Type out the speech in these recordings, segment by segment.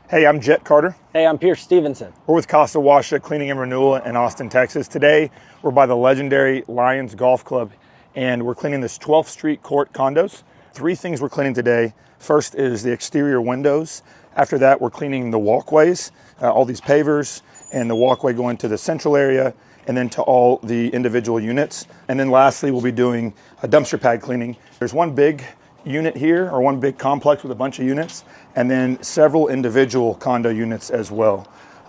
Hey, I'm Jet Carter. Hey, I'm Pierce Stevenson. We're with Casa, Washa, Cleaning and Renewal in Austin, Texas. Today, we're by the legendary Lions Golf Club, and we're cleaning this 12th Street Court condos. Three things we're cleaning today. First is the exterior windows. After that, we're cleaning the walkways, all these pavers, and the walkway going to the central area, and then to all the individual units. And then lastly, we'll be doing a dumpster pad cleaning. There's one big unit here, or one big complex with a bunch of units, and then several individual condo units as well.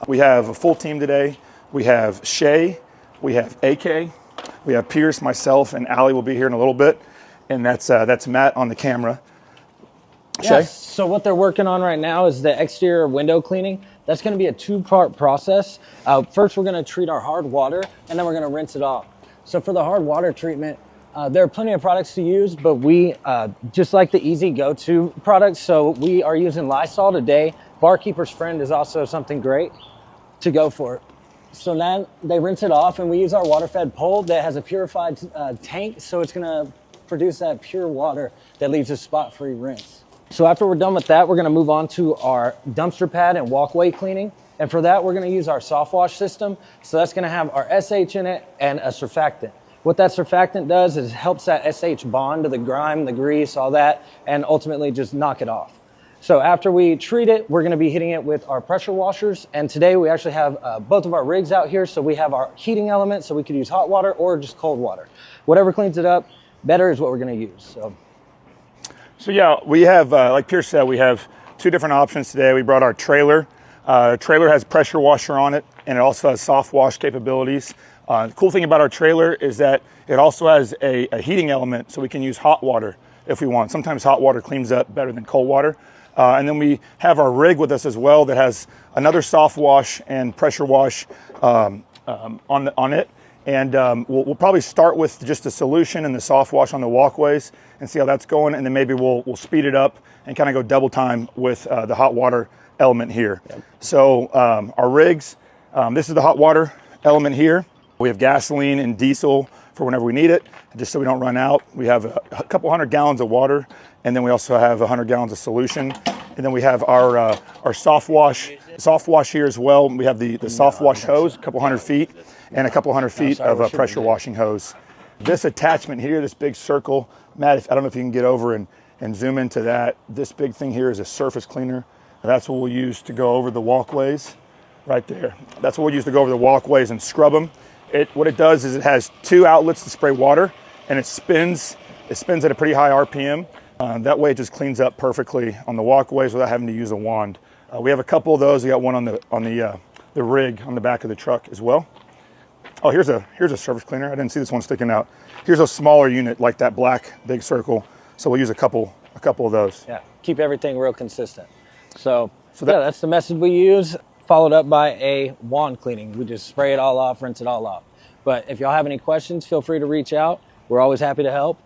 We have a full team today. We have Shay, we have AK, we have Pierce, myself, and Allie will be here in a little bit, and that's Matt on the camera. Shay? Yes, so what they're working on right now is the exterior window cleaning. That's going to be a two-part process. First, we're going to treat our hard water, and then we're going to rinse it off. So for the hard water treatment, there are plenty of products to use, but we just like the easy go-to products. So we are using Lysol today. Barkeeper's Friend is also something great to go for. So then they rinse it off, and we use our water-fed pole that has a purified tank. So it's going to produce that pure water that leaves a spot-free rinse. So after we're done with that, we're going to move on to our dumpster pad and walkway cleaning. And for that, we're going to use our soft wash system. So that's going to have our SH in it and a surfactant. What that surfactant does is helps that SH bond to the grime, the grease, all that, and ultimately just knock it off. So after we treat it, we're going to be hitting it with our pressure washers. And today we actually have both of our rigs out here. So we have our heating element, so we could use hot water or just cold water. Whatever cleans it up, better is what we're going to use. So yeah, we have, like Pierce said, we have two different options today. We brought our trailer. Trailer has pressure washer on it, and it also has soft wash capabilities. The cool thing about our trailer is that it also has a heating element, so we can use hot water if we want. Sometimes hot water cleans up better than cold water. And then we have our rig with us as well that has another soft wash and pressure wash on it. And we'll probably start with just the solution and the soft wash on the walkways and see how that's going. And then maybe we'll speed it up and kind of go double time with the hot water element here. Yep. So our rigs, this is the hot water element here. We have gasoline and diesel for whenever we need it, just so we don't run out. We have a couple 100 gallons of water, and then we also have 100 gallons of solution. And then we have our soft wash here as well. We have the soft wash hose, a couple 100 feet, and a couple 100 feet of a pressure washing hose. This attachment here, this big circle, Matt, I don't know if you can get over and zoom into that. This big thing here is a surface cleaner. That's what we'll use to go over the walkways, right there. That's what we'll use to go over the walkways and scrub them. What it does is it has two outlets to spray water, and it spins at a pretty high RPM. That way it just cleans up perfectly on the walkways without having to use a wand. We have a couple of those. We got one on the rig on the back of the truck as well. Oh, here's a surface cleaner. I didn't see this one sticking out. Here's a smaller unit like that black big circle. So we'll use a couple of those. Yeah, keep everything real consistent. So that's the method we use, followed up by a wand cleaning. We just spray it all off, rinse it all off. But if y'all have any questions, feel free to reach out. We're always happy to help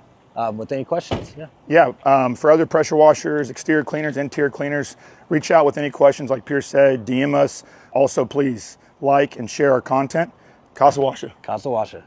with any questions. For other pressure washers, exterior cleaners, interior cleaners, reach out with any questions. Like Pierce said, DM us. Also, please like and share our content. Casa Washa. Casa Washa.